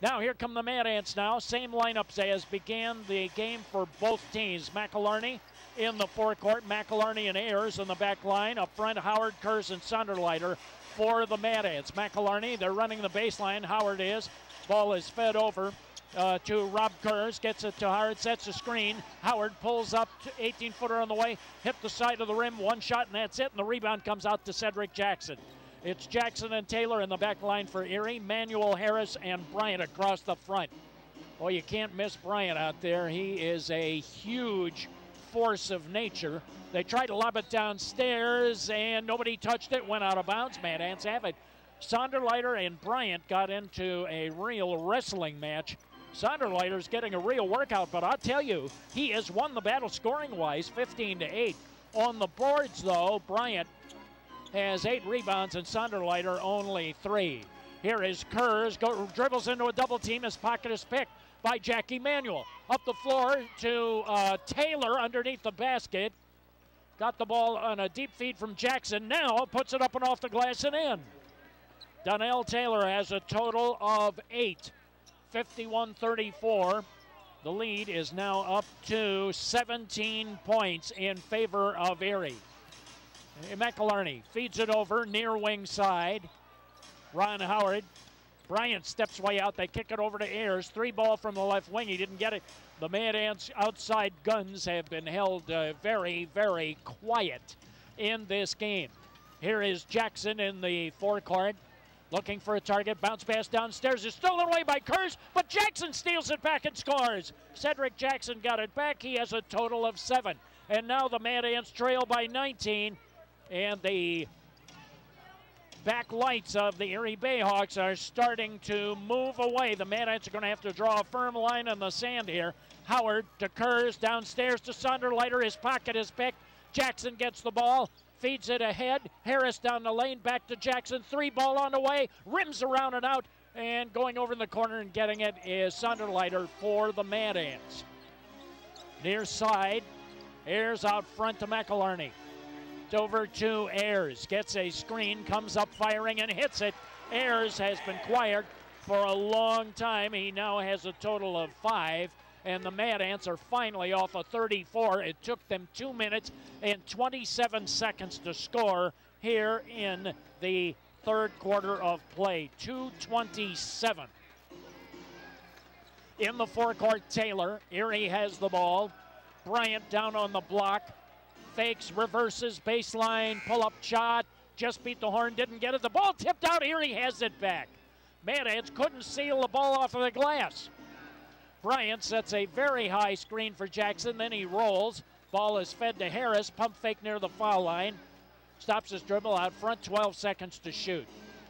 Now here come the Mad Ants now. Same lineups as began the game for both teams. McIlharney in the forecourt. McIlharney and Ayers in the back line. Up front, Howard, Kurz, and Sonderleiter for the Mad Ants. McIlharney, they're running the baseline. Howard is. Ball is fed over to Rob Kurz. Gets it to Howard, sets a screen. Howard pulls up, 18-footer on the way. Hit the side of the rim, one shot, and that's it. And the rebound comes out to Cedric Jackson. It's Jackson and Taylor in the back line for Erie. Manuel, Harris, and Bryant across the front. Oh, you can't miss Bryant out there. He is a huge force of nature. They tried to lob it downstairs, and nobody touched it. Went out of bounds. Mad Ants have it. Sonderleiter and Bryant got into a real wrestling match. Sonderleiter's getting a real workout, but I'll tell you, he has won the battle scoring-wise, 15-8. On the boards, though, Bryant has 8 rebounds and Sonderleiter only 3. Here is Kurz, dribbles into a double team. His pocket is picked by Jackie Manuel. Up the floor to Taylor underneath the basket. Got the ball on a deep feed from Jackson. Now puts it up and off the glass and in. Donnell Taylor has a total of 8. 51-34. The lead is now up to 17 points in favor of Erie. McIlharney feeds it over near wing side. Ron Howard. Bryant steps way out. They kick it over to Ayers. 3 ball from the left wing. He didn't get it. The Mad Ants outside guns have been held very, very quiet in this game. Here is Jackson in the forecourt. Looking for a target. Bounce pass downstairs is stolen away by Kurz, but Jackson steals it back and scores. Cedric Jackson got it back. He has a total of 7. And now the Mad Ants trail by 19. And the back lights of the Erie Bayhawks are starting to move away. The Mad Ants are going to have to draw a firm line in the sand here. Howard to Kurz, downstairs to Sonderleiter. His pocket is picked. Jackson gets the ball. Feeds it ahead. Harris down the lane, back to Jackson. 3 ball on the way. Rims around and out. And going over in the corner and getting it is Sonderleiter for the Mad Ants. Near side. Ayers out front to McIlharney. It's over to Ayers. Gets a screen, comes up firing and hits it. Ayers has been quiet for a long time. He now has a total of 5. And the Mad Ants are finally off a 34. It took them 2 minutes and 27 seconds to score here in the third quarter of play. 2:27. In the forecourt, Taylor. Erie has the ball. Bryant down on the block. Fakes, reverses, baseline, pull-up shot. Just beat the horn, didn't get it. The ball tipped out. Erie has it back. Mad Ants couldn't seal the ball off of the glass. Bryant sets a very high screen for Jackson, then he rolls. Ball is fed to Harris, pump fake near the foul line. Stops his dribble out front, 12 seconds to shoot.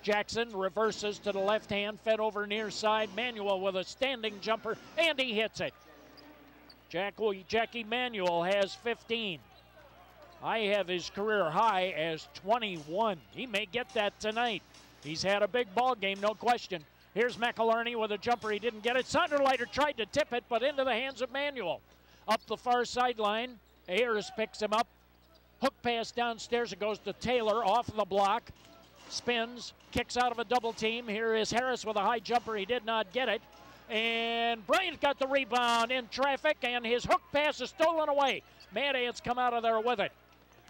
Jackson reverses to the left hand, fed over near side. Manuel with a standing jumper, and he hits it. Jackie Manuel has 15. I have his career high as 21. He may get that tonight. He's had a big ball game, no question. Here's McIlharney with a jumper. He didn't get it. Sonderleiter tried to tip it, but into the hands of Manuel. Up the far sideline. Ayers picks him up. Hook pass downstairs. It goes to Taylor off the block. Spins. Kicks out of a double team. Here is Harris with a high jumper. He did not get it. And Bryant got the rebound in traffic, and his hook pass is stolen away. Mad Ants come out of there with it.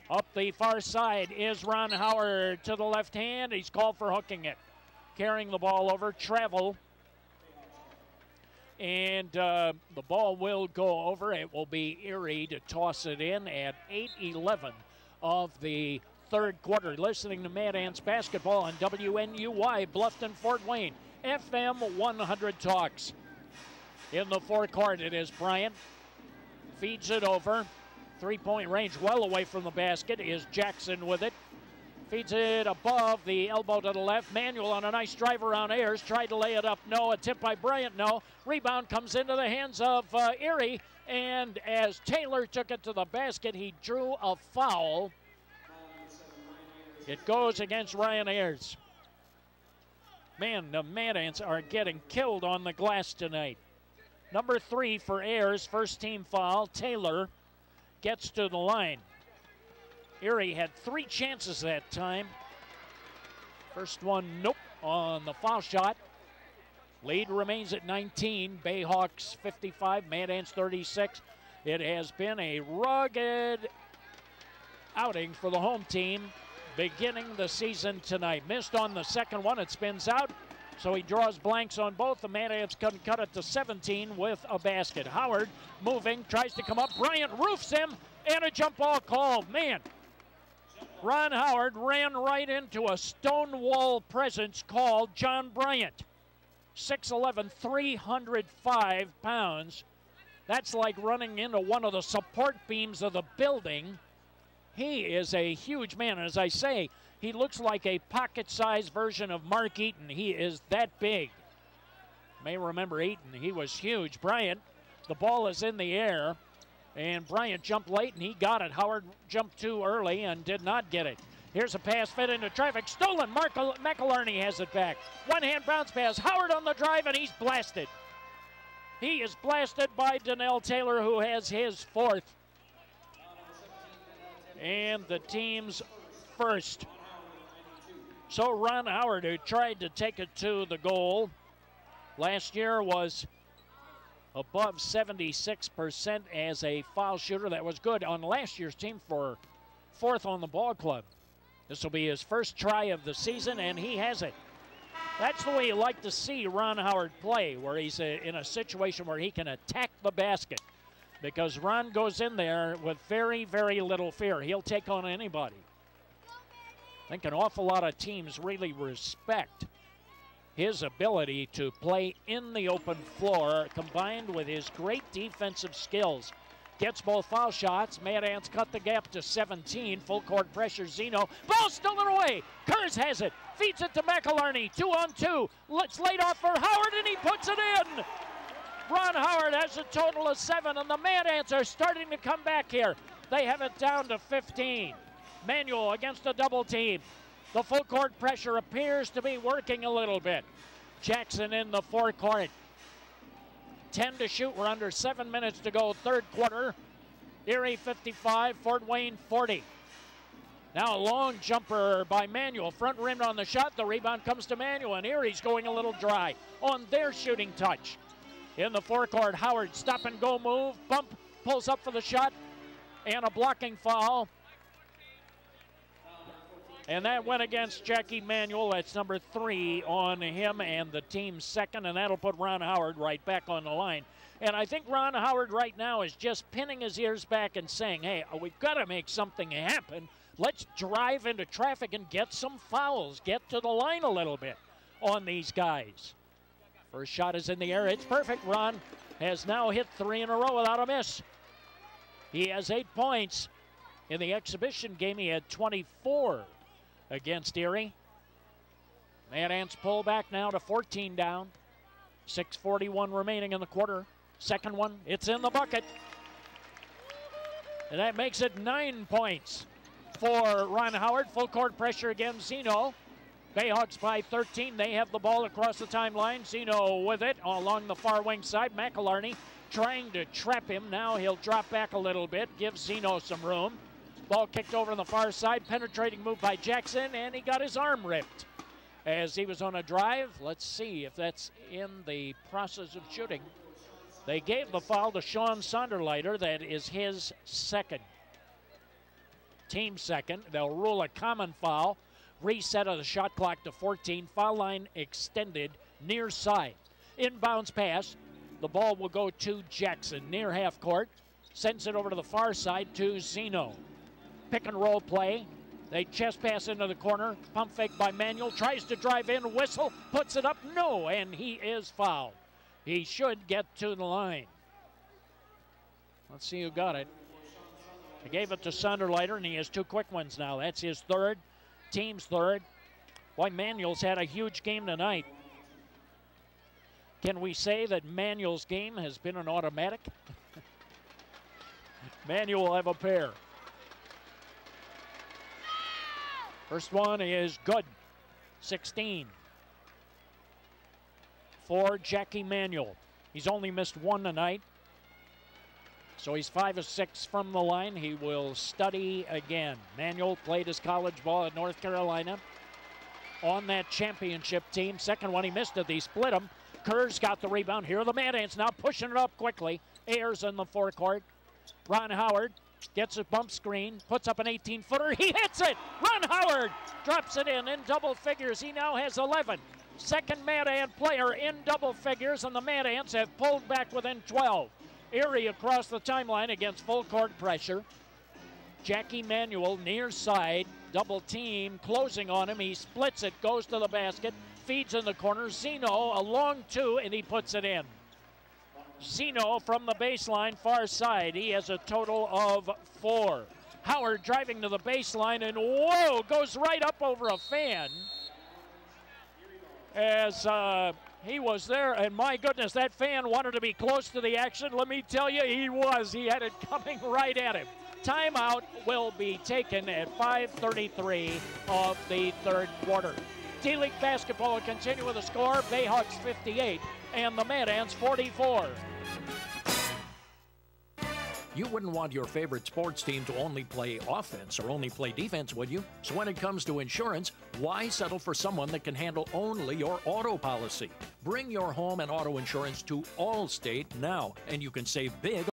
Up the far side is Ron Howard to the left hand. He's called for hooking it. Carrying the ball over, travel. And the ball will go over. It will be Erie to toss it in at 8:11 of the third quarter. Listening to Mad Ants basketball on WNUY, Bluffton, Fort Wayne. FM 100 Talks. In the forecourt, it is Bryant. Feeds it over. 3-point range, well away from the basket, is Jackson with it. Feeds it above the elbow to the left. Manuel on a nice drive around Ayers. Tried to lay it up. No. A tip by Bryant. No. Rebound comes into the hands of Erie. And as Taylor took it to the basket, he drew a foul. It goes against Ryan Ayers. Man, the Mad Ants are getting killed on the glass tonight. Number 3 for Ayers. First team foul. Taylor gets to the line. Erie had 3 chances that time. First one, nope, on the foul shot. Lead remains at 19. Bayhawks 55, Mad Ants 36. It has been a rugged outing for the home team beginning the season tonight. Missed on the second one. It spins out, so he draws blanks on both. The Mad Ants couldn't cut it to 17 with a basket. Howard moving, tries to come up. Bryant roofs him, and a jump ball called. Man, Ron Howard ran right into a stone wall presence called John Bryant. 6'11", 305 pounds. That's like running into one of the support beams of the building. He is a huge man. As I say, he looks like a pocket-sized version of Mark Eaton. He is that big. You may remember Eaton. He was huge. Bryant, the ball is in the air, and Bryant jumped late, and he got it. Howard jumped too early and did not get it. Here's a pass fed into traffic. Stolen. McIlharney has it back. One-hand bounce pass. Howard on the drive, and he's blasted. He is blasted by Donnell Taylor, who has his fourth. And the team's first. So Ron Howard, who tried to take it to the goal last year, was above 76% as a foul shooter. That was good on last year's team for fourth on the ball club. This will be his first try of the season, and he has it. That's the way you like to see Ron Howard play, where he's in a situation where he can attack the basket. Because Ron goes in there with very, very little fear. He'll take on anybody. I think an awful lot of teams really respect his ability to play in the open floor, combined with his great defensive skills. Gets both foul shots. Mad Ants cut the gap to 17. Full court pressure, Zeno. Ball stolen away. Kurz has it. Feeds it to McIlharney. 2-on-2. It's laid off for Howard, and he puts it in. Ron Howard has a total of 7, and the Mad Ants are starting to come back here. They have it down to 15. Manuel against a double team. The full court pressure appears to be working a little bit. Jackson in the forecourt. 10 to shoot. We're under 7 minutes to go, third quarter. Erie 55, Fort Wayne 40. Now a long jumper by Manuel. Front rim on the shot. The rebound comes to Manuel, and Erie's going a little dry on their shooting touch. In the forecourt, Howard stop and go move. Bump, pulls up for the shot, and a blocking foul. And that went against Jackie Manuel. That's number 3 on him and the team's second, and that'll put Ron Howard right back on the line. And I think Ron Howard right now is just pinning his ears back and saying, hey, we've got to make something happen. Let's drive into traffic and get some fouls. Get to the line a little bit on these guys. First shot is in the air. It's perfect. Ron has now hit 3 in a row without a miss. He has 8 points. In the exhibition game, he had 24 against Erie. Mad Ants pull back now to 14 down. 6:41 remaining in the quarter. Second one, it's in the bucket. And that makes it 9 points for Ron Howard. Full court pressure again, Zeno. Bayhawks by 13. They have the ball across the timeline. Zeno with it along the far wing side. McIlharney trying to trap him. Now he'll drop back a little bit, give Zeno some room. Ball kicked over on the far side. Penetrating move by Jackson, and he got his arm ripped as he was on a drive. Let's see if that's in the process of shooting. They gave the foul to Sean Sonderleiter. That is his second. Team second. They'll rule a common foul. Reset of the shot clock to 14. Foul line extended near side. Inbounds pass. The ball will go to Jackson near half court. Sends it over to the far side to Zeno. Pick and roll play. They chest pass into the corner. Pump fake by Manuel. Tries to drive in. Whistle. Puts it up. No. And he is fouled. He should get to the line. Let's see who got it. He gave it to Sonderleiter, and he has 2 quick ones now. That's his third. Team's third. Boy, Manuel's had a huge game tonight. Can we say that Manuel's game has been an automatic? Manuel will have a pair. First one is good. 16 for Jackie Manuel. He's only missed 1 tonight. So he's 5 of 6 from the line. He will study again. Manuel played his college ball at North Carolina. on that championship team. Second one he missed it. They split him. Kerr's got the rebound. Here are the Mad Ants now pushing it up quickly. Ayers in the forecourt. Ron Howard gets a bump screen, puts up an 18-footer. He hits it! Ron Howard drops it in double figures. He now has 11. Second Mad Ant player in double figures, and the Mad Ants have pulled back within 12. Erie across the timeline against full court pressure. Jackie Manuel near side, double team, closing on him. He splits it, goes to the basket, feeds in the corner. Zeno a long two, and he puts it in. Zeno from the baseline, far side. He has a total of 4. Howard driving to the baseline, and whoa, goes right up over a fan. As he was there, and my goodness, that fan wanted to be close to the action. Let me tell you, he was. He had it coming right at him. Timeout will be taken at 5:33 of the third quarter. D-League basketball will continue with the score. Bayhawks 58 and the Mad Ants 44. You wouldn't want your favorite sports team to only play offense or only play defense, would you? So when it comes to insurance, why settle for someone that can handle only your auto policy? Bring your home and auto insurance to Allstate now, and you can save big